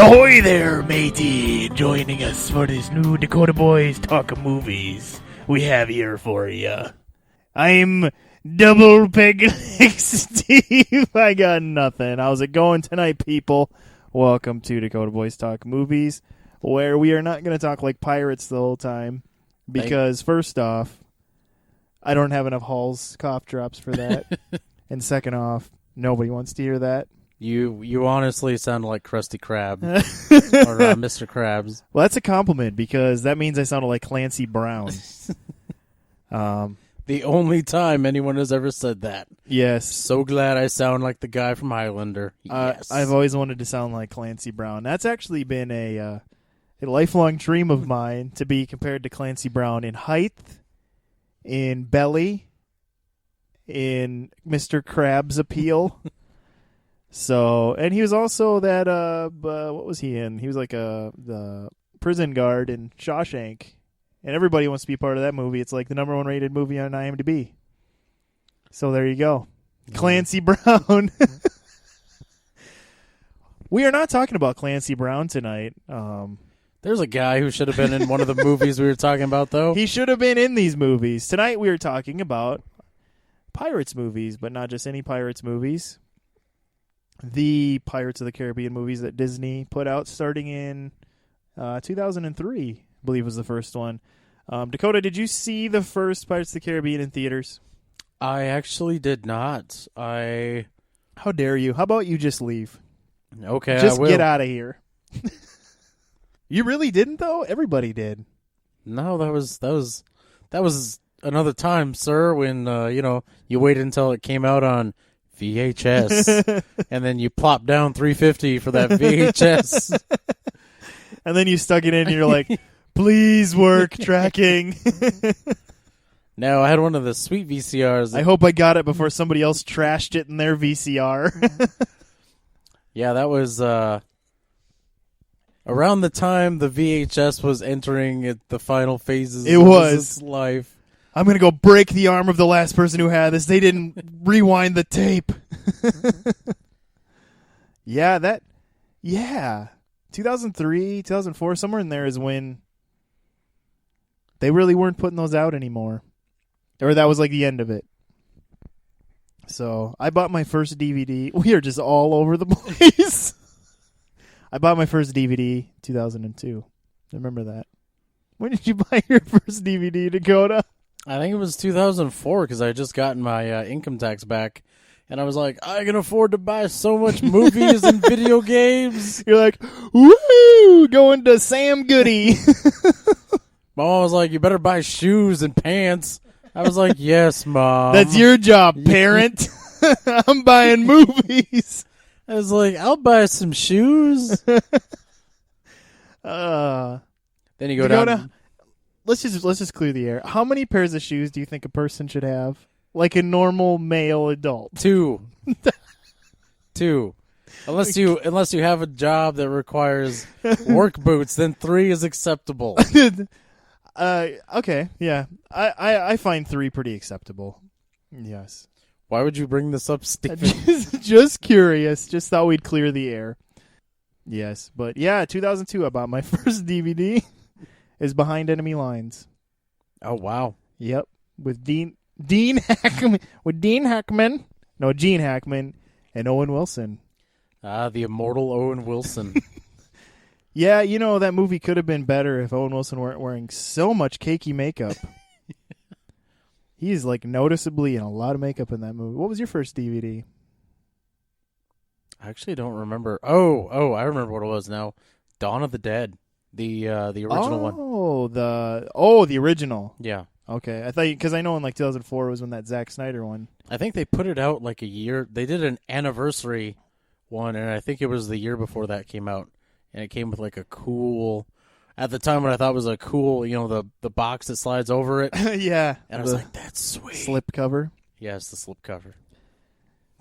Ahoy there, matey! Joining us for this new Dakota Boys Talk Movies we have here for you. I'm Double Peg Leg Steve. I got nothing. How's it going tonight, people? Welcome to Dakota Boys Talk Movies, where we are not going to talk like pirates the whole time. Because, first off, I don't have enough Hall's cough drops for that. And second off, nobody wants to hear that. You honestly sound like Krusty Krab or Mr. Krabs. Well, that's a compliment because that means I sounded like Clancy Brown. The only time anyone has ever said that. Yes. So glad I sound like the guy from Highlander. Yes. I've always wanted to sound like Clancy Brown. That's actually been a lifelong dream of mine to be compared to Clancy Brown in height, in belly, in Mr. Krabs' appeal. So, and he was also that, what was he in? He was like the prison guard in Shawshank. And everybody wants to be part of that movie. It's like the #1 rated movie on IMDb. So there you go. Yeah. Clancy Brown. We are not talking about Clancy Brown tonight. There's a guy who should have been in one of the movies we were talking about, though. He should have been in these movies. Tonight we are talking about Pirates movies, but not just any Pirates movies. The Pirates of the Caribbean movies that Disney put out starting in 2003, I believe was the first one. Dakota, did you see the first Pirates of the Caribbean in theaters? I actually did not. How dare you? How about you just leave? Okay, just I will. Get out of here. You really didn't, though? Everybody did. No, that was another time, sir, when you waited until it came out on VHS, and then you plopped down $3.50 for that VHS. And then you stuck it in, and you're like, please work tracking. No, I had one of the sweet VCRs. I hope I got it before somebody else trashed it in their VCR. Yeah, that was around the time the VHS was entering the final phases of its life. I'm going to go break the arm of the last person who had this. They didn't rewind the tape. Yeah. 2003, 2004, somewhere in there is when they really weren't putting those out anymore. Or that was like the end of it. So I bought my first DVD. We are just all over the place. I bought my first DVD 2002. Remember that. When did you buy your first DVD, Dakota? I think it was 2004 because I had just gotten my income tax back. And I was like, I can afford to buy so much movies and video games. You're like, woo, going to Sam Goody. My mom was like, you better buy shoes and pants. I was like, yes, Mom. That's your job, parent. I'm buying movies. I was like, I'll buy some shoes. Then you go down. Let's just clear the air. How many pairs of shoes do you think a person should have? Like a normal male adult? 2. 2. Unless you have a job that requires work boots, then 3 is acceptable. Okay, yeah. I find 3 pretty acceptable. Yes. Why would you bring this up, Stephen? Just curious. Just thought we'd clear the air. Yes, but yeah, 2002 I bought my first DVD. Is Behind Enemy Lines. Oh, wow. Yep. With Gene Hackman and Owen Wilson. The immortal Owen Wilson. Yeah, that movie could have been better if Owen Wilson weren't wearing so much cakey makeup. He's like noticeably in a lot of makeup in that movie. What was your first DVD? I actually don't remember. Oh, I remember what it was now. Dawn of the Dead. The original one. The original. Yeah. Okay, I thought because I know in like 2004 was when that Zack Snyder one. I think they put it out like a year. They did an anniversary one, and I think it was the year before that came out, and it came with like a cool. At the time, what I thought was a cool, the box that slides over it. Yeah, and I was like, that's sweet. Slip cover. Yes, the slip cover.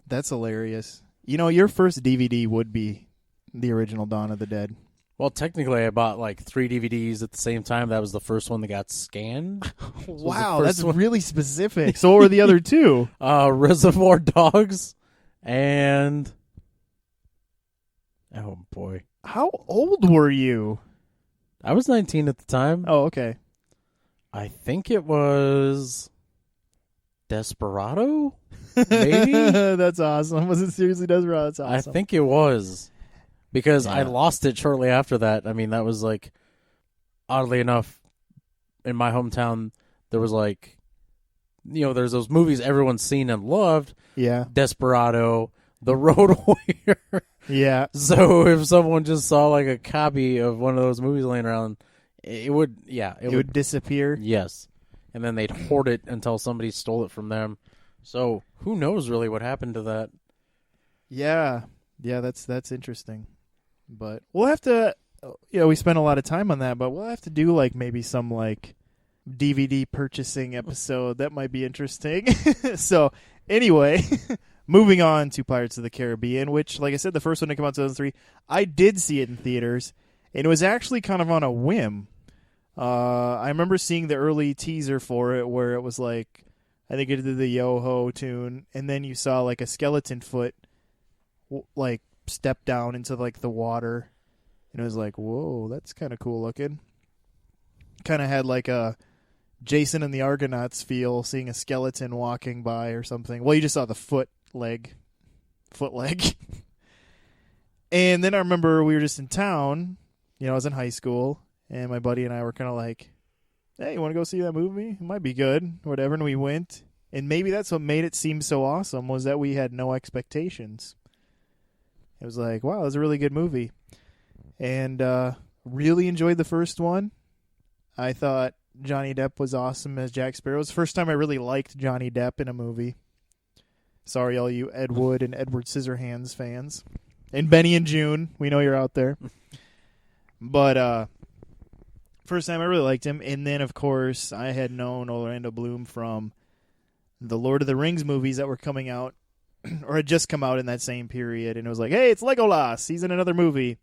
That's hilarious. Your first DVD would be the original Dawn of the Dead. Well, technically, I bought like 3 DVDs at the same time. That was the first one that got scanned. Wow, that's really specific. So what were the other 2? Reservoir Dogs and... Oh, boy. How old were you? I was 19 at the time. Oh, okay. I think it was Desperado? Maybe? That's awesome. Was it seriously Desperado? That's awesome. I think it was. Because I Yeah. lost it shortly after that. I mean, that was like, oddly enough, in my hometown, there was like, there's those movies everyone's seen and loved. Yeah. Desperado, The Road Warrior. Yeah. So if someone just saw like a copy of one of those movies laying around, it would disappear. Yes. And then they'd hoard it until somebody stole it from them. So who knows really what happened to that? Yeah. Yeah, that's interesting. But we'll have to, we spent a lot of time on that, but we'll have to do like maybe some like DVD purchasing episode. That might be interesting. So anyway, moving on to Pirates of the Caribbean, which, like I said, the first one to come out in 2003, I did see it in theaters, and it was actually kind of on a whim. I remember seeing the early teaser for it where it was like, I think it did the Yo-Ho tune, and then you saw like a skeleton foot like step down into like the water, and it was like, whoa, that's kind of cool looking. Kind of had like a Jason and the Argonauts feel, seeing a skeleton walking by or something. Well, you just saw the foot leg. And then I remember we were just in town, I was in high school, and my buddy and I were kind of like, hey, you want to go see that movie? It might be good, whatever. And we went, and maybe that's what made it seem so awesome, was that we had no expectations. It was like, wow, it was a really good movie. And really enjoyed the first one. I thought Johnny Depp was awesome as Jack Sparrow. It was the first time I really liked Johnny Depp in a movie. Sorry, all you Ed Wood and Edward Scissorhands fans. And Benny and June, we know you're out there. But first time I really liked him. And then, of course, I had known Orlando Bloom from the Lord of the Rings movies that were coming out, or had just come out in that same period. And it was like, hey, it's Legolas. He's in another movie.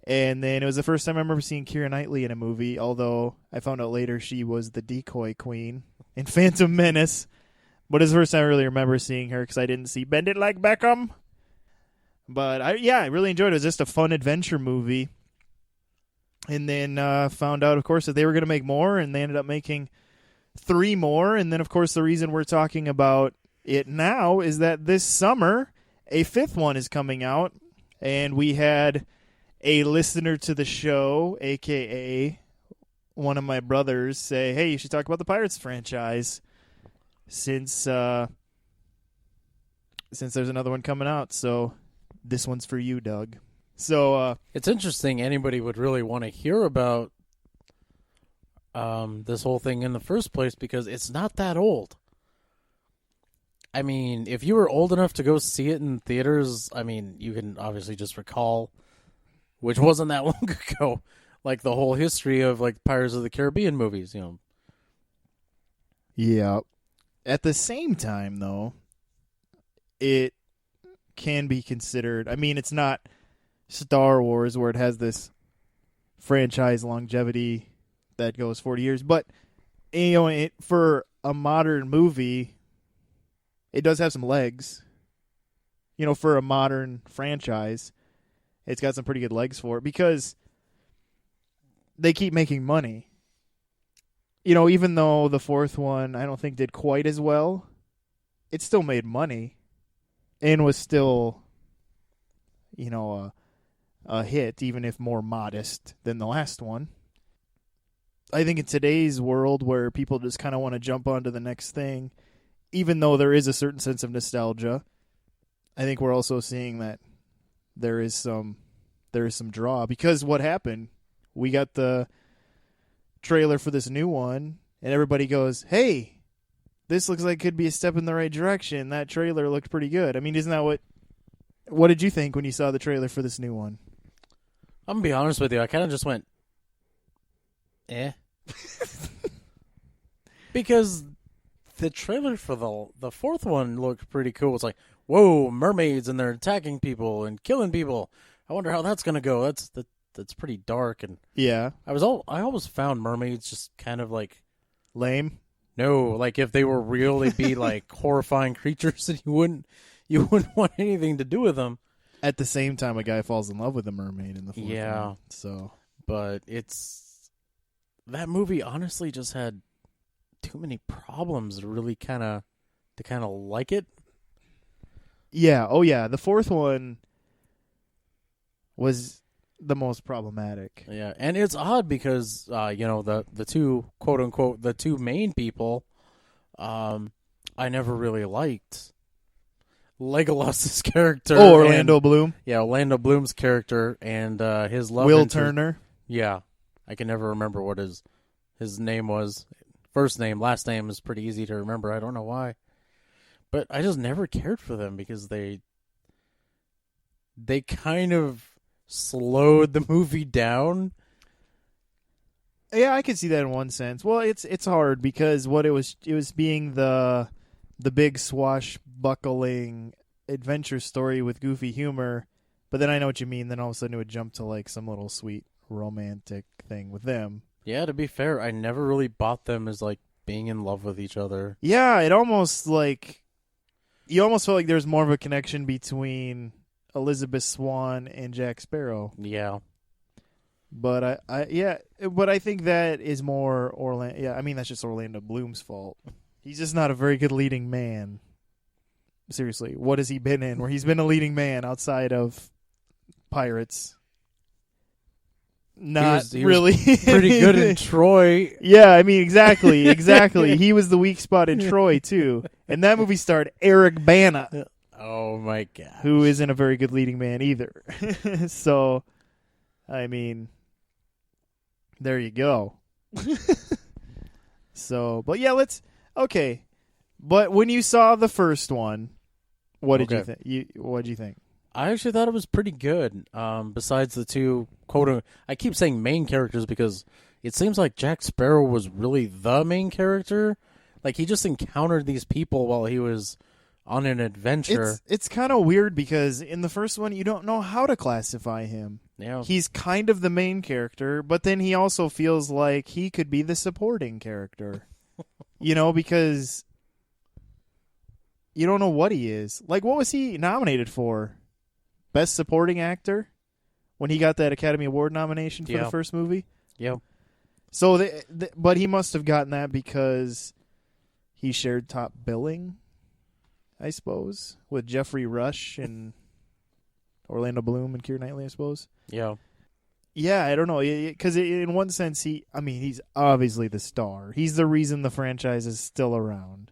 And then it was the first time I remember seeing Keira Knightley in a movie, although I found out later she was the decoy queen in Phantom Menace. But it's the first time I really remember seeing her because I didn't see Bend It Like Beckham. But I really enjoyed it. It was just a fun adventure movie. And then found out, of course, that they were going to make more, and they ended up making 3 more. And then, of course, the reason we're talking about it now is that this summer, a 5th one is coming out. And we had a listener to the show, a.k.a. one of my brothers, say, hey, you should talk about the Pirates franchise since there's another one coming out. So this one's for you, Doug. So it's interesting anybody would really want to hear about this whole thing in the first place because it's not that old. I mean, if you were old enough to go see it in theaters, I mean, you can obviously just recall, which wasn't that long ago, like the whole history of like Pirates of the Caribbean movies, Yeah. At the same time, though, it can be considered, I mean, it's not Star Wars where it has this franchise longevity that goes 40 years, but for a modern movie, it does have some legs. For a modern franchise, it's got some pretty good legs for it because they keep making money. Even though the 4th one I don't think did quite as well, it still made money and was still, a hit, even if more modest than the last one. I think in today's world where people just kind of want to jump onto the next thing, even though there is a certain sense of nostalgia, I think we're also seeing that there is some draw. Because what happened? We got the trailer for this new one, and everybody goes, hey, this looks like it could be a step in the right direction. That trailer looked pretty good. I mean, isn't that what did you think when you saw the trailer for this new one? I'm going to be honest with you. I kind of just went, because the trailer for the 4th one looked pretty cool. It's like, whoa, mermaids, and they're attacking people and killing people. I wonder how that's going to go. That's pretty dark. And Yeah. I always found mermaids just kind of like Lame? no, like if they were real, they'd be like horrifying creatures, and you wouldn't want anything to do with them. At the same time, a guy falls in love with a mermaid in the fourth one. So, but that movie honestly just had too many problems to really kind of like it. Yeah. Oh, yeah. The fourth one was the most problematic. Yeah, and it's odd because the two quote unquote the two main people, I never really liked. Legolas's character. Oh, Orlando Bloom. Yeah, Orlando Bloom's character and his love Will interest. Turner. Yeah, I can never remember what his name was. First name, last name is pretty easy to remember. I don't know why, but I just never cared for them because they kind of slowed the movie down. Yeah, I can see that in one sense. Well, it's hard because what it was being the big swashbuckling adventure story with goofy humor, but then I know what you mean. Then all of a sudden it would jump to like some little sweet romantic thing with them. Yeah, to be fair, I never really bought them as like being in love with each other. Yeah, it almost like you almost felt like there was more of a connection between Elizabeth Swann and Jack Sparrow. Yeah. But I think that is more Orlando. Yeah, I mean that's just Orlando Bloom's fault. He's just not a very good leading man. Seriously, what has he been in where he's been a leading man outside of Pirates? Not he really. Was pretty good in Troy. Yeah, I mean exactly. He was the weak spot in Troy too, and that movie starred Eric Bana. Oh my god, who isn't a very good leading man either. So, I mean, there you go. So, but yeah, okay. But when you saw the first one, what did you think? What did you think? I actually thought it was pretty good. Besides the two I keep saying main characters because it seems like Jack Sparrow was really the main character. Like he just encountered these people while he was on an adventure. It's kind of weird because in the first one you don't know how to classify him. Yeah. He's kind of the main character, but then he also feels like he could be the supporting character. Because you don't know what he is. Like, what was he nominated for? Best Supporting Actor? When he got that Academy Award nomination for the first movie? Yeah. So, but he must have gotten that because he shared top billing, I suppose, with Jeffrey Rush and Orlando Bloom and Keira Knightley, I suppose. Yeah. Yeah, I don't know. Because in one sense, he's obviously the star. He's the reason the franchise is still around.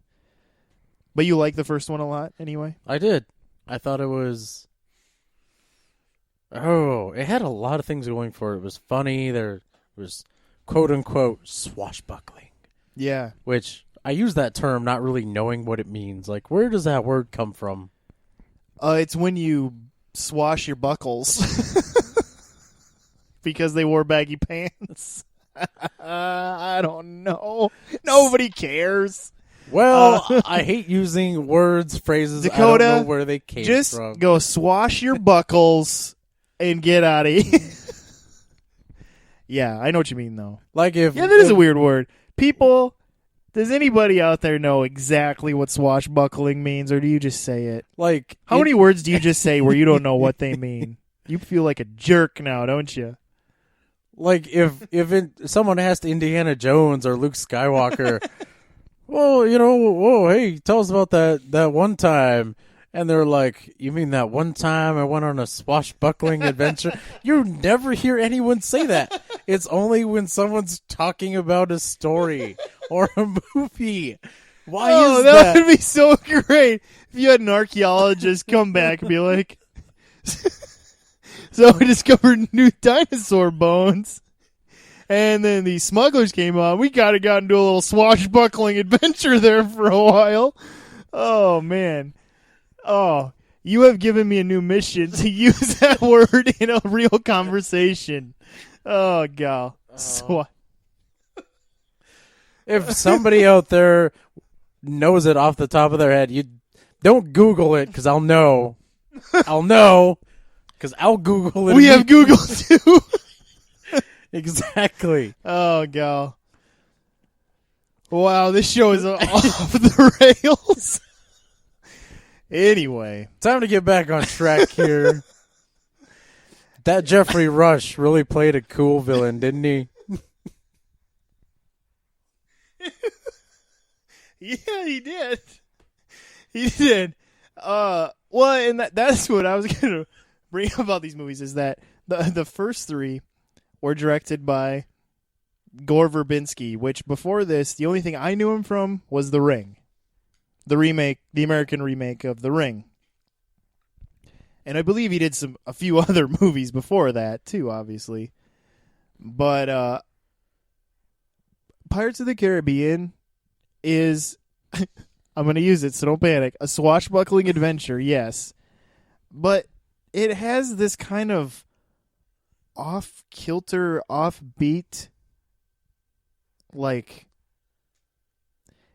But you like the first one a lot, anyway? I did. I thought it was... it had a lot of things going for it. It was funny. There was quote-unquote swashbuckling. Yeah. Which, I use that term not really knowing what it means. Like, where does that word come from? It's when you swash your buckles. Because they wore baggy pants. I don't know. Nobody cares. Well, I hate using words, phrases. Dakota, I don't know where they came from. Just go swash your buckles and get out of here. Yeah, I know what you mean, though. That is a weird word. People, does anybody out there know exactly what swashbuckling means, or do you just say it? How many words do you just say where you don't know what they mean? You feel like a jerk now, don't you? Like, if someone asked Indiana Jones or Luke Skywalker, well, hey, tell us about that one time. And they're like, you mean that one time I went on a swashbuckling adventure? You never hear anyone say that. It's only when someone's talking about a story or a movie. Why is that? That would be so great if you had an archaeologist come back and be like... So we discovered new dinosaur bones, and then the smugglers came on. We got into a little swashbuckling adventure there for a while. Oh, man. Oh, you have given me a new mission to use that word in a real conversation. Oh, God. If somebody out there knows it off the top of their head, you don't Google it, because I'll know. I'll know. Because I'll Google it. We have Google, too. Exactly. Oh, God. Wow, this show is off the rails. Anyway. Time to get back on track here. That Jeffrey Rush really played a cool villain, didn't he? Yeah, he did. He did. Well, and that's what I was going to bring up about these movies is that the first three were directed by Gore Verbinski, which before this, the only thing I knew him from was The Ring. The American remake of The Ring. And I believe he did a few other movies before that, too, obviously. But Pirates of the Caribbean is, I'm going to use it, so don't panic, a swashbuckling adventure, yes. But it has this kind of off-kilter, off-beat, like,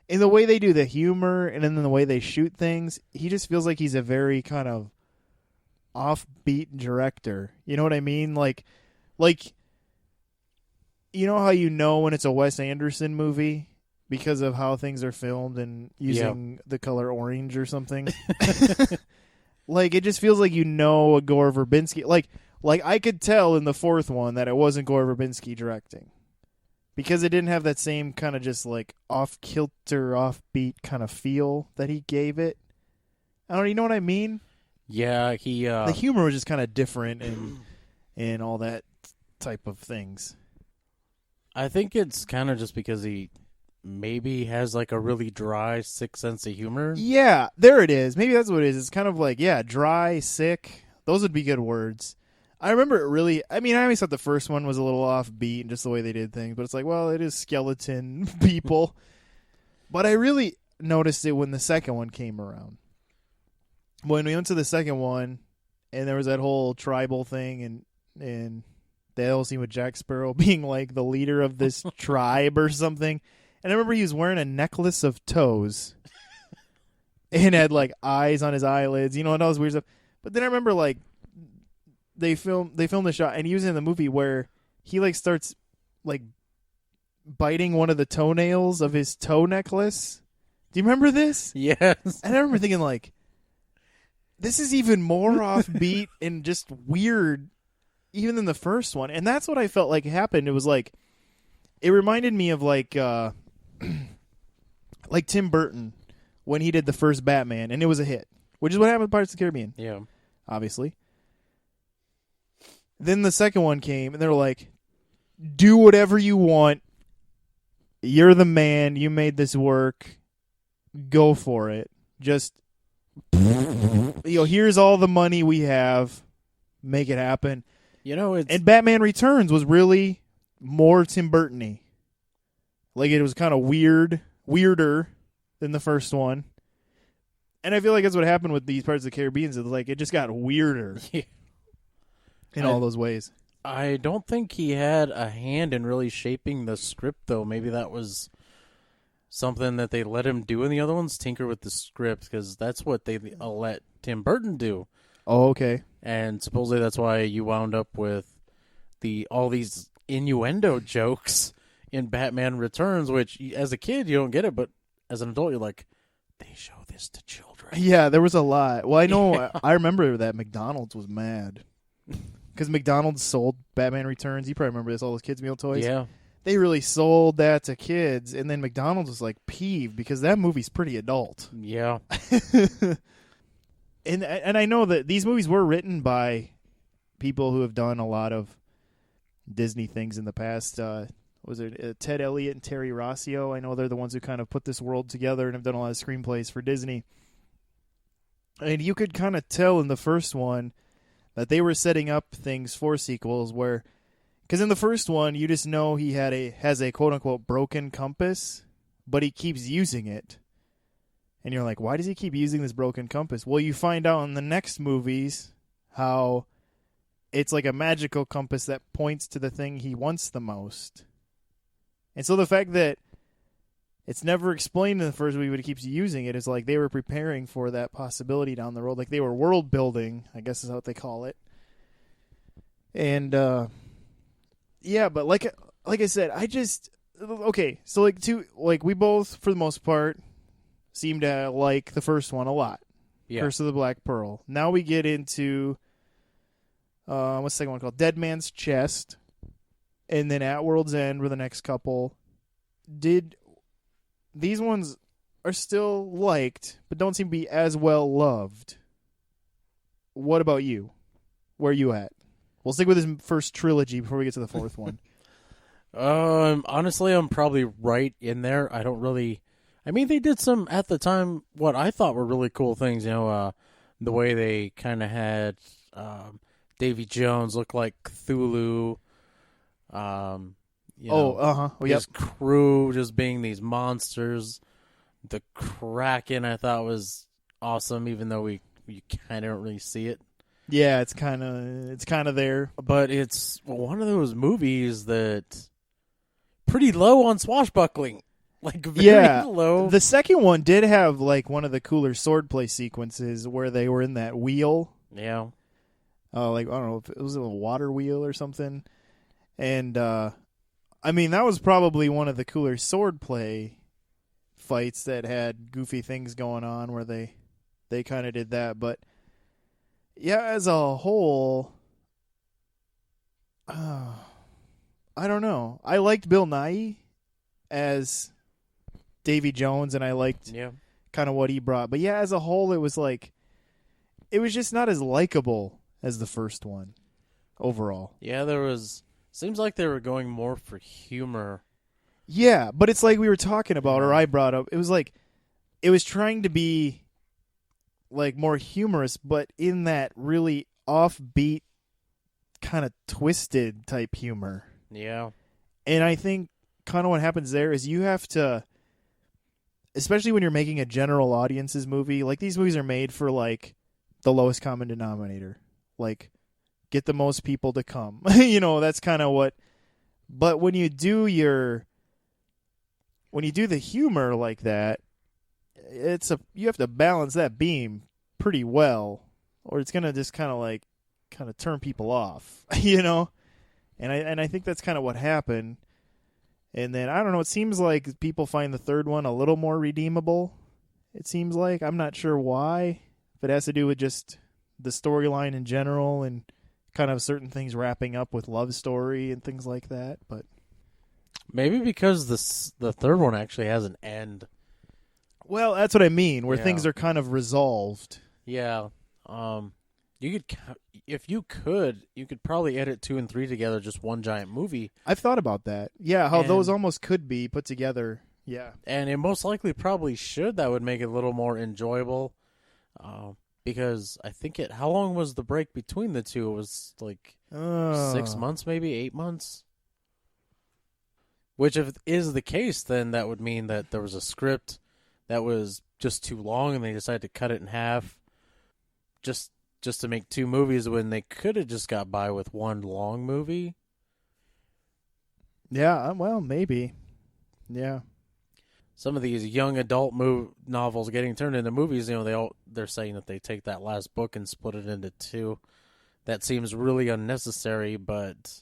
in the way they do the humor and in the way they shoot things, he just feels like he's a very kind of offbeat director. You know what I mean? Like, you know how you know when it's a Wes Anderson movie because of how things are filmed and using the color orange or something? Like, it just feels like you know a Gore Verbinski. Like I could tell in the fourth one that it wasn't Gore Verbinski directing. Because it didn't have that same kind of just like off-kilter, offbeat kind of feel that he gave it. I don't know, you know what I mean? Yeah, the humor was just kind of different and all that type of things. I think it's kind of just because he maybe has like a really dry, sick sense of humor. Yeah, there it is. Maybe that's what it is. It's kind of like, dry, sick. Those would be good words. I remember it really, I always thought the first one was a little offbeat and just the way they did things, but it's like, well, it is skeleton people. But I really noticed it when the second one came around. When we went to the second one, and there was that whole tribal thing, and the whole scene with Jack Sparrow being like the leader of this tribe or something. And I remember he was wearing a necklace of toes and had like eyes on his eyelids, and all this weird stuff. But then I remember like, they filmed the shot, and he was in the movie where he like starts like biting one of the toenails of his toe necklace. Do you remember this? Yes. And I remember thinking like, this is even more offbeat and just weird even than the first one. And that's what I felt like happened. It was like, it reminded me of like like Tim Burton when he did the first Batman, and it was a hit, which is what happened with Pirates of the Caribbean. Yeah. Obviously. Then the second one came, and they were like, do whatever you want. You're the man. You made this work. Go for it. Just, here's all the money we have. Make it happen. And Batman Returns was really more Tim Burton-y. Like, it was kind of weirder than the first one. And I feel like that's what happened with these Pirates of the Caribbean. It's like, it just got weirder. Yeah. In all those ways. I don't think he had a hand in really shaping the script, though. Maybe that was something that they let him do in the other ones, tinker with the script, because that's what they let Tim Burton do. Oh, okay. And supposedly that's why you wound up with all these innuendo jokes in Batman Returns, which as a kid you don't get it, but as an adult you're like, they show this to children. Yeah, there was a lot. Well, I know, I remember that McDonald's was mad. Because McDonald's sold Batman Returns. You probably remember this, all those kids' meal toys. Yeah. They really sold that to kids, and then McDonald's was like peeved because that movie's pretty adult. Yeah. And I know that these movies were written by people who have done a lot of Disney things in the past. Was it Ted Elliott and Terry Rossio? I know they're the ones who kind of put this world together and have done a lot of screenplays for Disney. And you could kind of tell in the first one that they were setting up things for sequels where, because in the first one, you just know he has a quote-unquote broken compass, but he keeps using it. And you're like, why does he keep using this broken compass? Well, you find out in the next movies how it's like a magical compass that points to the thing he wants the most. And so the fact that it's never explained in the first movie, but he keeps using it, is like they were preparing for that possibility down the road. Like they were world building, I guess is what they call it. And yeah, but like I said, we both for the most part seem to like the first one a lot. Yeah. Curse of the Black Pearl. Now we get into What's the second one called? Dead Man's Chest. And then At World's End were the next couple. These ones are still liked, but don't seem to be as well loved. What about you? Where are you at? We'll stick with his first trilogy before we get to the fourth one. Honestly, I'm probably right in there. I don't really. I mean, they did some at the time what I thought were really cool things. The way they kind of had Davy Jones look like Cthulhu. His crew just being these monsters. The Kraken I thought was awesome, even though you kind of don't really see it. Yeah, it's kind of there, but it's one of those movies that pretty low on swashbuckling, like very low. The second one did have like one of the cooler swordplay sequences where they were in that wheel. Yeah. Like I don't know if it was a water wheel or something, and I mean that was probably one of the cooler swordplay fights that had goofy things going on where they kind of did that, but. Yeah, as a whole, I don't know. I liked Bill Nighy as Davy Jones, and I liked kind of what he brought. But yeah, as a whole, it was just not as likable as the first one overall. Yeah, seems like they were going more for humor. Yeah, but it's like we were talking about, or I brought up, it was trying to be like more humorous, but in that really offbeat, kind of twisted type humor. Yeah. And I think kind of what happens there is you have to, especially when you're making a general audiences movie, like these movies are made for like the lowest common denominator. Like get the most people to come. That's kind of what, but when you do the humor like that, you have to balance that beam pretty well, or it's gonna just kind of turn people off, And I think that's kind of what happened. And then I don't know. It seems like people find the third one a little more redeemable. It seems like I'm not sure why. If it has to do with just the storyline in general and kind of certain things wrapping up with love story and things like that, but maybe because the third one actually has an end. Well, that's what I mean, where things are kind of resolved. Yeah. If you could probably edit 2 and 3 together, just one giant movie. I've thought about that. Yeah, how those almost could be put together. Yeah. And it most likely probably should. That would make it a little more enjoyable. Because I think how long was the break between the two? It was like 6 months, maybe 8 months. Which if it is the case, then that would mean that there was a script that was just too long, and they decided to cut it in half, just to make 2 movies when they could have just got by with one long movie. Yeah, well, maybe. Yeah. Some of these young adult novels getting turned into movies, they're saying that they take that last book and split it into 2. That seems really unnecessary, but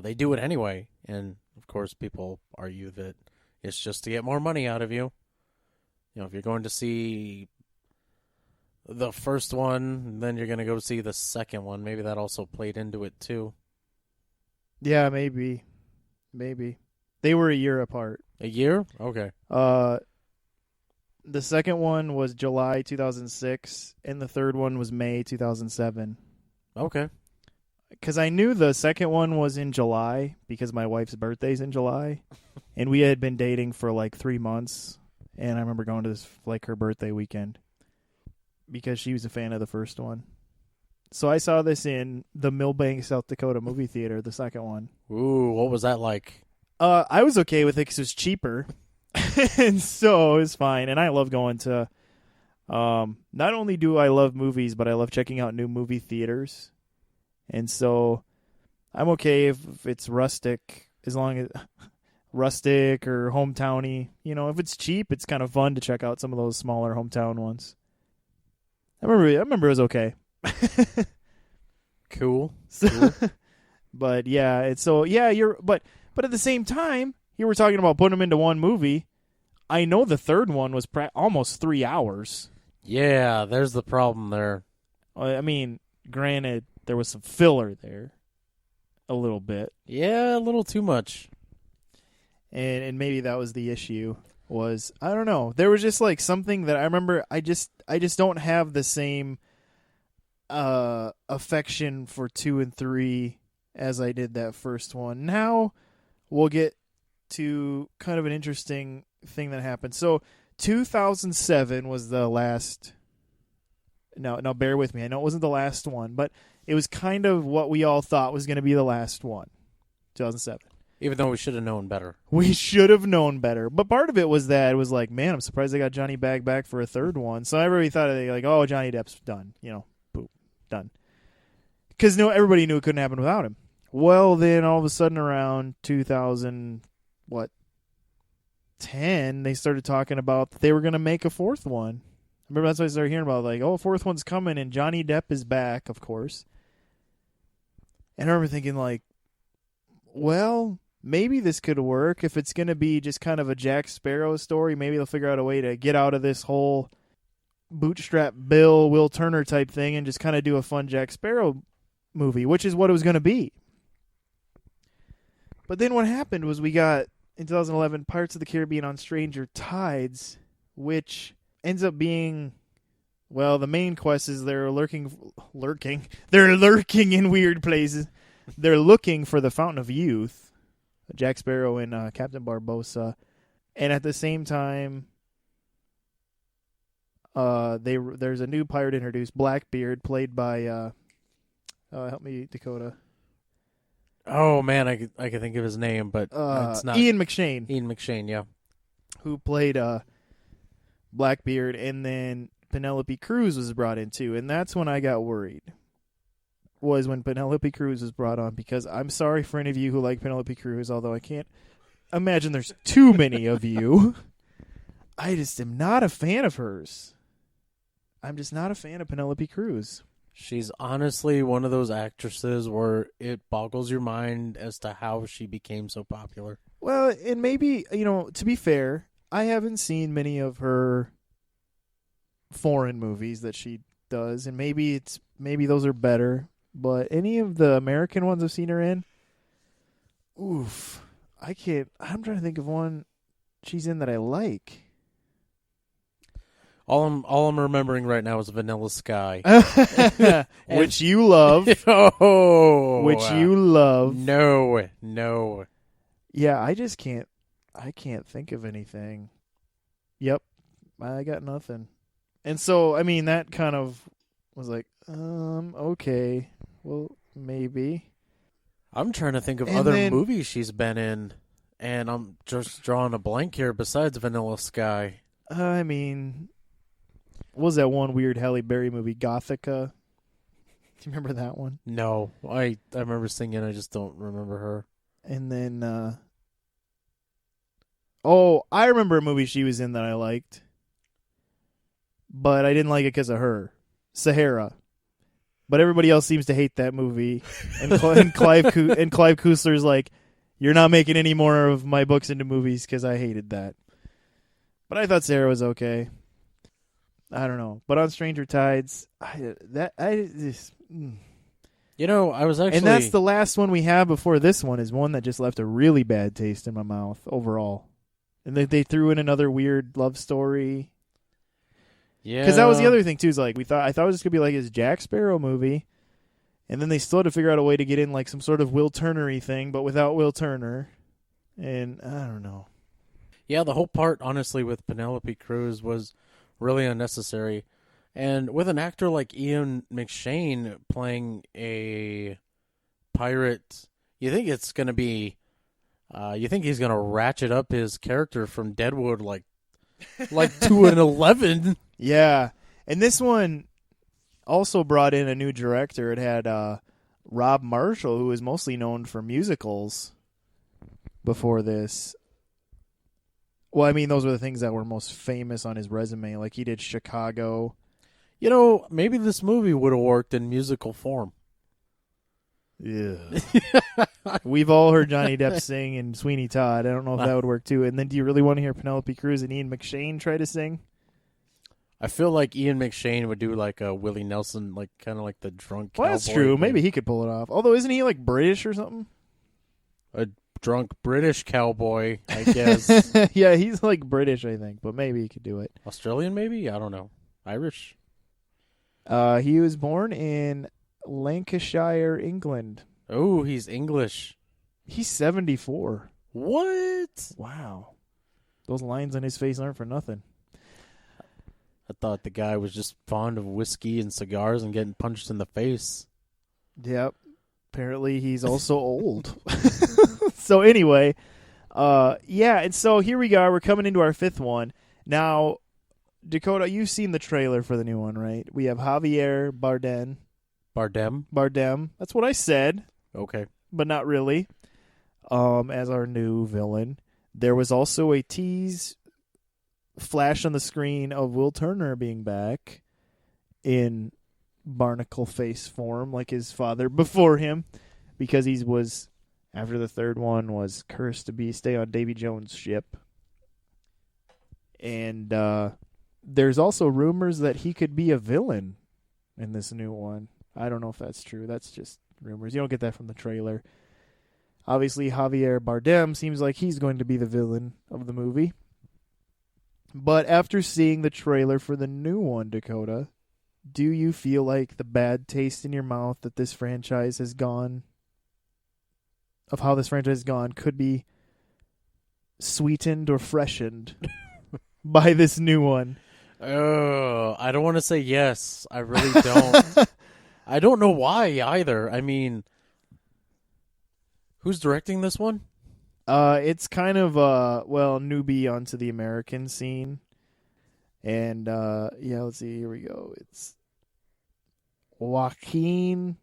they do it anyway. And of course, people argue that it's just to get more money out of you. If you're going to see the first one, then you're going to go see the second one. Maybe that also played into it too. Yeah, maybe. They were a year apart. A year? Okay. The second one was July 2006, and the third one was May 2007. Okay. Because I knew the second one was in July because my wife's birthday's in July, and we had been dating for like 3 months, and I remember going to this her birthday weekend because she was a fan of the first one. So I saw this in the Millbank, South Dakota movie theater, the second one. Ooh, what was that like? I was okay with it because it was cheaper, and so it was fine. And I love going to. Not only do I love movies, but I love checking out new movie theaters. And so I'm okay if it's rustic, as long as rustic or hometowny. If it's cheap, it's kind of fun to check out some of those smaller hometown ones. I remember it was okay. Cool. But yeah, but at the same time, you were talking about putting them into one movie. I know the third one was almost 3 hours. Yeah, there's the problem there. I mean, granted, there was some filler there, a little bit. Yeah, a little too much. And maybe that was the issue. Was I don't know. There was just like something that I remember. I just don't have the same affection for 2 and 3 as I did that first one. Now we'll get to kind of an interesting thing that happened. So 2007 was the last. Now bear with me. I know it wasn't the last one, but it was kind of what we all thought was going to be the last one. 2007. Even though we should have known better. We should have known better. But part of it was that it was like, man, I'm surprised they got Johnny back for a third one. So everybody thought like, oh, Johnny Depp's done. Boom, done. Because everybody knew it couldn't happen without him. Well, then all of a sudden around 2010, they started talking about that they were going to make a fourth one. I remember that's what I started hearing about. Like, oh, a fourth one's coming, and Johnny Depp is back, of course. And I remember thinking, like, well, maybe this could work. If it's going to be just kind of a Jack Sparrow story, maybe they'll figure out a way to get out of this whole bootstrap Bill, Will Turner type thing and just kind of do a fun Jack Sparrow movie, which is what it was going to be. But then what happened was we got, in 2011, Pirates of the Caribbean on Stranger Tides, which ends up being, well, the main quest is they're lurking in weird places. They're looking for the Fountain of Youth, Jack Sparrow and Captain Barbossa, and at the same time, there's a new pirate introduced, Blackbeard, played by help me, Dakota. Oh man, I can think of his name, but it's not Ian McShane. Ian McShane, yeah, who played Blackbeard, and then Penelope Cruz was brought in too, and that's when I got worried. Was when Penelope Cruz was brought on, because I'm sorry for any of you who like Penelope Cruz, although I can't imagine there's too many of you. I just am not a fan of hers. I'm just not a fan of Penelope Cruz. She's honestly one of those actresses where it boggles your mind as to how she became so popular. Well, and maybe, to be fair, I haven't seen many of her foreign movies that she does, and maybe those are better. But any of the American ones I've seen her in, oof, I can't. I'm trying to think of one she's in that I like. All I'm remembering right now is Vanilla Sky, which you love. Oh, which you love. No. Yeah, I just can't. I can't think of anything. Yep, I got nothing. And so, I mean, that kind of was like, okay, well, maybe. I'm trying to think of other movies she's been in, and I'm just drawing a blank here besides Vanilla Sky. I mean, what was that one weird Halle Berry movie, Gothica? Do you remember that one? No, I remember singing, I just don't remember her. And then, I remember a movie she was in that I liked, but I didn't like it because of her. Sahara. But everybody else seems to hate that movie. And Clive Koosler's like, you're not making any more of my books into movies because I hated that. But I thought Sahara was okay. I don't know. But on Stranger Tides, I was actually... And that's the last one we have before this one, is one that just left a really bad taste in my mouth overall. And they threw in another weird love story. Yeah, because that was the other thing too. Is like I thought it was just gonna be like his Jack Sparrow movie, and then they still had to figure out a way to get in like some sort of Will Turner-y thing, but without Will Turner. And I don't know. Yeah, the whole part, honestly, with Penelope Cruz was really unnecessary, and with an actor like Ian McShane playing a pirate, you think it's gonna be, you think he's gonna ratchet up his character from Deadwood like 2 and 11. Yeah, and this one also brought in a new director. It had Rob Marshall, who was mostly known for musicals before this. Well, I mean, those were the things that were most famous on his resume. Like, he did Chicago. Maybe this movie would have worked in musical form. Yeah. We've all heard Johnny Depp sing in Sweeney Todd. I don't know if that would work too. And then do you really want to hear Penelope Cruz and Ian McShane try to sing? I feel like Ian McShane would do like a Willie Nelson, like kind of like the drunk. Well, that's cowboy true. thing. Maybe he could pull it off. Although, isn't he like British or something? A drunk British cowboy, I guess. Yeah, he's like British, I think, but maybe he could do it. Australian, maybe? I don't know. Irish? He was born in Lancashire, England. Oh, he's English. He's 74. What? Wow. Those lines on his face aren't for nothing. I thought the guy was just fond of whiskey and cigars and getting punched in the face. Yep. Apparently he's also old. So anyway, yeah, and so here we go. We're coming into our fifth one. Now, Dakota, you've seen the trailer for the new one, right? We have Javier Bardem. Bardem? That's what I said, Okay. but not really. As our new villain. There was also a tease flash on the screen of Will Turner being back in barnacle face form like his father before him, because he was, after the third one, was cursed to stay on Davy Jones' ship. And there's also rumors that he could be a villain in this new one. I don't know if that's true. That's just rumors. You don't get that from the trailer. Obviously, Javier Bardem seems like he's going to be the villain of the movie. But after seeing the trailer for the new one, Dakota, do you feel like the bad taste in your mouth that this franchise has gone, of how this franchise has gone, could be sweetened or freshened by this new one? Oh, I don't want to say yes. I really don't. I don't know why either. I mean, who's directing this one? It's kind of newbie onto the American scene. And yeah, let's see, here we go. It's Joaquin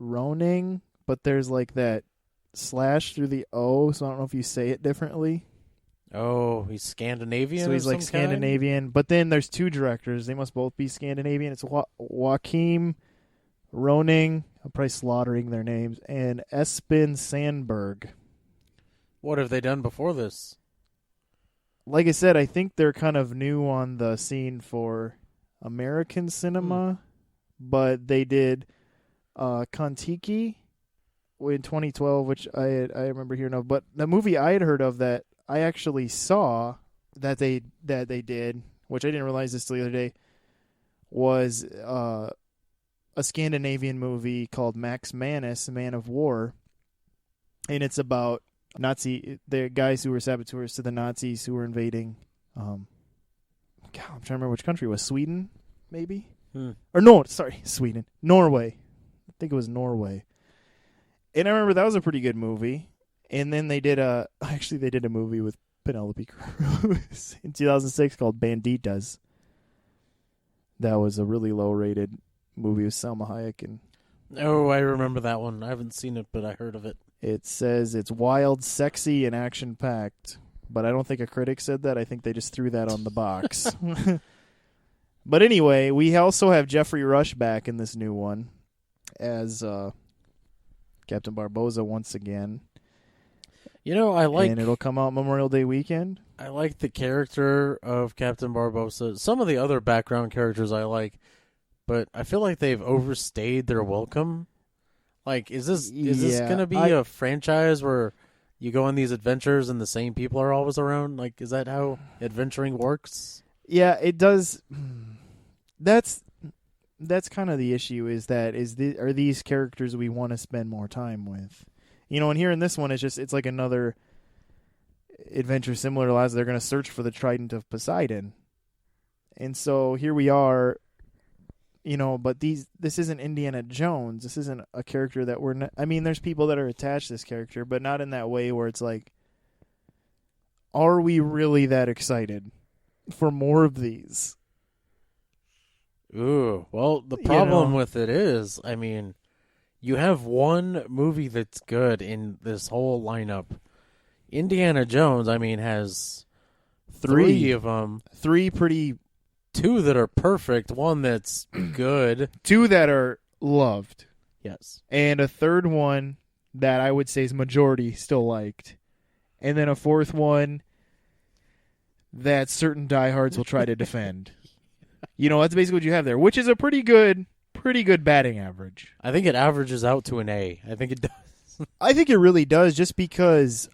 Roning, but there's like that slash through the O, so I don't know if you say it differently. Oh, he's Scandinavian. So he's like Scandinavian, but then there's two directors. They must both be Scandinavian. It's Joaquin Roning, I'm probably slaughtering their names, and Espen Sandberg. What have they done before this? Like I said, I think they're kind of new on the scene for American cinema, but they did Kon-Tiki in 2012, which I remember hearing of. But the movie I had heard of that I actually saw that they did, which I didn't realize this till the other day, was a Scandinavian movie called Max Manus, Man of War, and it's about the guys who were saboteurs to the Nazis who were invading. I'm trying to remember which country it was. Sweden, maybe? Or no, sorry, Sweden. Norway. I think it was Norway. And I remember that was a pretty good movie. And then they did a movie with Penelope Cruz in 2006 called Banditas. That was a really low-rated movie with Salma Hayek. And oh, I remember that one. I haven't seen it, but I heard of it. It says it's wild, sexy, and action-packed. But I don't think a critic said that. I think they just threw that on the box. But anyway, we also have Jeffrey Rush back in this new one as Captain Barbossa once again. You know, and it'll come out Memorial Day weekend. I like the character of Captain Barbossa. Some of the other background characters I like, but I feel like they've overstayed their welcome. Like, is this going to be a franchise where you go on these adventures and the same people are always around? Like, is that how adventuring works? Yeah, it does. That's kind of the issue. Are these characters we want to spend more time with? You know, and here in this one, it's like another adventure similar to last. They're going to search for the Trident of Poseidon, and so here we are. You know, but this isn't Indiana Jones. This isn't a character that we're not. I mean, there's people that are attached to this character, but not in that way where it's like, are we really that excited for more of these? Ooh, well, the problem with it is, I mean, you have one movie that's good in this whole lineup. Indiana Jones, I mean, has three of them. Two that are perfect, one that's good. Two that are loved. Yes. And a third one that I would say is majority still liked. And then a fourth one that certain diehards will try to defend. That's basically what you have there, which is a pretty good batting average. I think it averages out to an A. I think it does. I think it really does, just because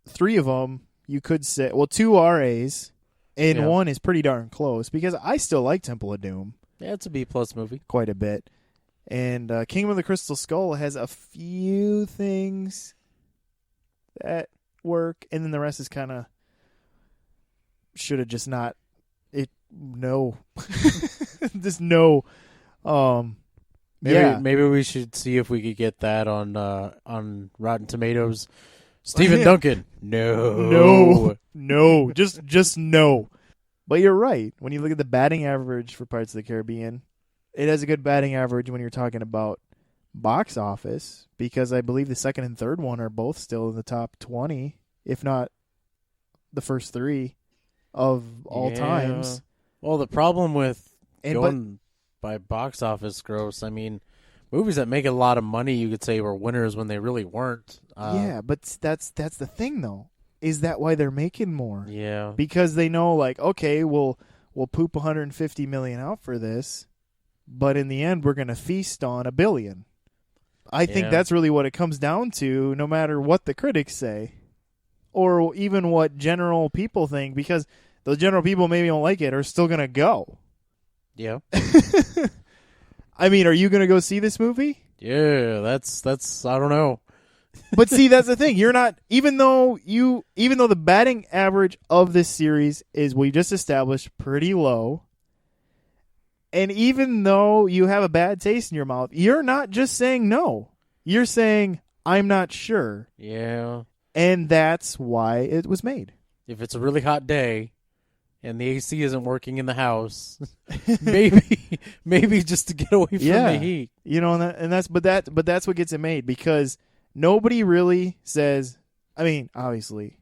three of them you could say, well, two are A's, and one is pretty darn close, because I still like Temple of Doom. Yeah, it's a B+ movie. Quite a bit. And Kingdom of the Crystal Skull has a few things that work, and then the rest is kind of should have just not. No. Just no. Maybe we should see if we could get that on Rotten Tomatoes. Stephen Duncan. No. Just no. But you're right. When you look at the batting average for Pirates of the Caribbean, it has a good batting average when you're talking about box office, because I believe the second and third one are both still in the top 20, if not the first three of all times. Well, the problem with going by box office gross, I mean, movies that make a lot of money, you could say, were winners when they really weren't. But that's the thing, though. Is that why they're making more? Yeah. Because they know, like, okay, we'll poop $150 million out for this, but in the end, we're going to feast on $1 billion. I think that's really what it comes down to, no matter what the critics say, or even what general people think, because the general people maybe don't like it are still going to go. Yeah. I mean, are you going to go see this movie? Yeah, that's I don't know. But see, that's the thing. You're not, even though the batting average of this series is, we just established, pretty low, and even though you have a bad taste in your mouth, you're not just saying no. You're saying, I'm not sure. Yeah. And that's why it was made. If it's a really hot day and the AC isn't working in the house, maybe just to get away from the heat. But that's what gets it made, because nobody really says, I mean, obviously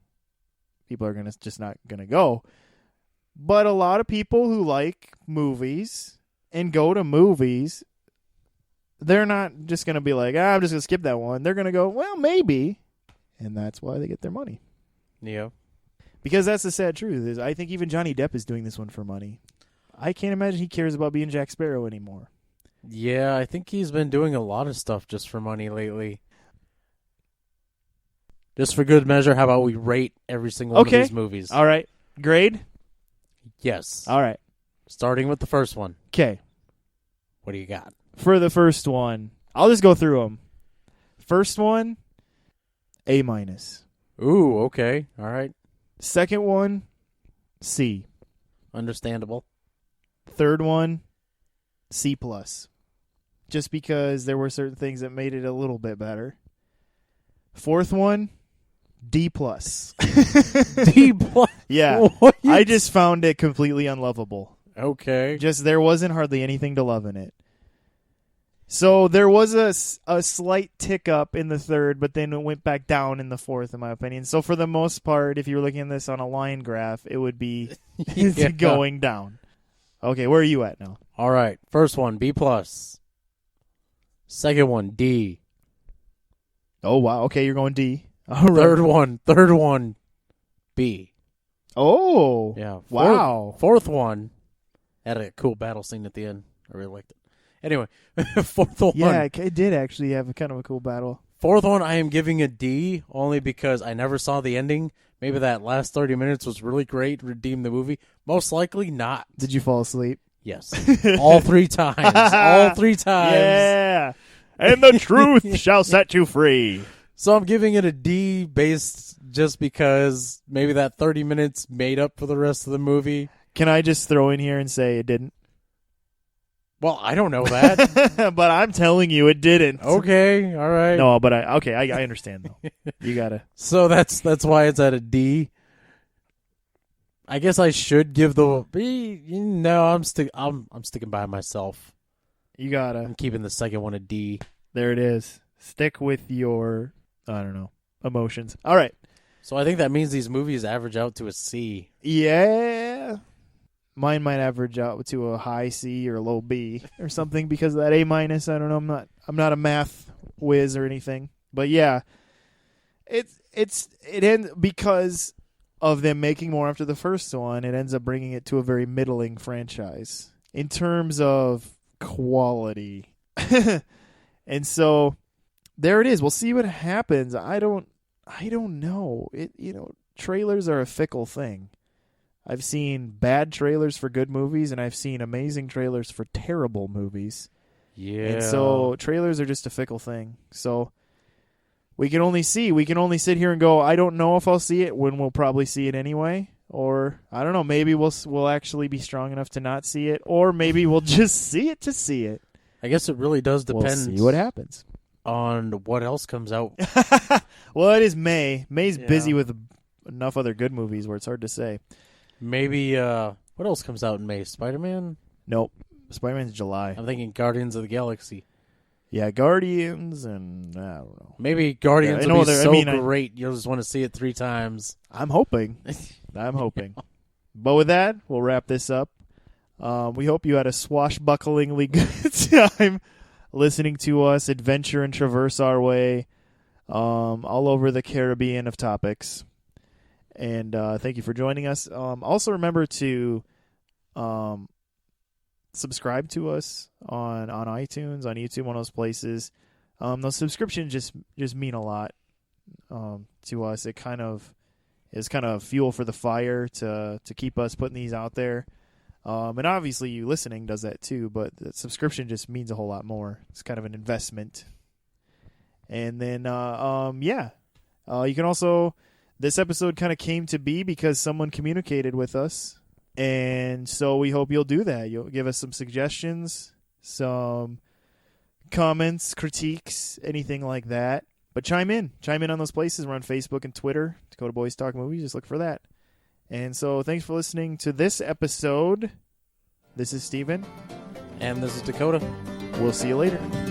people are just not gonna go, but a lot of people who like movies and go to movies, they're not just gonna be like, I'm just gonna skip that one. They're gonna go, well, maybe, and that's why they get their money. Yeah. Because that's the sad truth, is I think even Johnny Depp is doing this one for money. I can't imagine he cares about being Jack Sparrow anymore. Yeah, I think he's been doing a lot of stuff just for money lately. Just for good measure, how about we rate every single one of these movies? All right. Grade? Yes. All right. Starting with the first one. Okay. What do you got? For the first one, I'll just go through them. First one, A-. Ooh, okay. All right. Second one, C. Understandable. Third one, C+. Just because there were certain things that made it a little bit better. Fourth one, D+. D+? Yeah. What? I just found it completely unlovable. Okay. Just, there wasn't hardly anything to love in it. So there was a slight tick up in the third, but then it went back down in the fourth, in my opinion. So for the most part, if you were looking at this on a line graph, it would be going down. Okay, where are you at now? All right. First one, B+. Second one, D. Oh, wow. Okay, you're going D. All right. Third one, B. Oh. Yeah. Wow. Fourth one had a cool battle scene at the end. I really liked it. Anyway, fourth one. Yeah, it did actually have a kind of a cool battle. Fourth one, I am giving a D only because I never saw the ending. Maybe that last 30 minutes was really great, redeemed the movie. Most likely not. Did you fall asleep? Yes. All 3 times. All 3 times. Yeah. And the truth shall set you free. So I'm giving it a D based just because maybe that 30 minutes made up for the rest of the movie. Can I just throw in here and say it didn't? Well, I don't know that. But I'm telling you it didn't. Okay, all right. No, but I understand though. You gotta. So that's why it's at a D. I guess I should give the B. No, I'm sticking by myself. You gotta. I'm keeping the second one a D. There it is. Stick with your, I don't know, emotions. All right. So I think that means these movies average out to a C. Yeah. Mine might average out to a high C or a low B or something because of that A-. I don't know. I'm not a math whiz or anything. But yeah, it ends because of them making more after the first one, it ends up bringing it to a very middling franchise in terms of quality. And so there it is. We'll see what happens. I don't know. Trailers are a fickle thing. I've seen bad trailers for good movies, and I've seen amazing trailers for terrible movies. Yeah. And so trailers are just a fickle thing. So we can only sit here and go, I don't know if I'll see it, when we'll probably see it anyway. Or, I don't know, maybe we'll actually be strong enough to not see it. Or maybe we'll just see it to see it. I guess it really does depend. We'll see what happens. On what else comes out. Well, it is May. May's busy with enough other good movies where it's hard to say. Maybe, what else comes out in May? Spider-Man? Nope. Spider-Man's July. I'm thinking Guardians of the Galaxy. Yeah, Guardians, and I don't know. Maybe Guardians will be great. You'll just want to see it 3 times. I'm hoping. But with that, we'll wrap this up. We hope you had a swashbucklingly good time listening to us adventure and traverse our way all over the Caribbean of topics. And thank you for joining us. Also remember to subscribe to us on iTunes, on YouTube, one of those places. Those subscriptions just mean a lot to us. It is kind of fuel for the fire to keep us putting these out there. And obviously you listening does that too, but the subscription just means a whole lot more. It's kind of an investment. And then, you can also, this episode kind of came to be because someone communicated with us. And so we hope you'll do that. You'll give us some suggestions, some comments, critiques, anything like that. But chime in on those places. We're on Facebook and Twitter. Dakota Boys Talk Movies. Just look for that. And so thanks for listening to this episode. This is Steven. And this is Dakota. We'll see you later.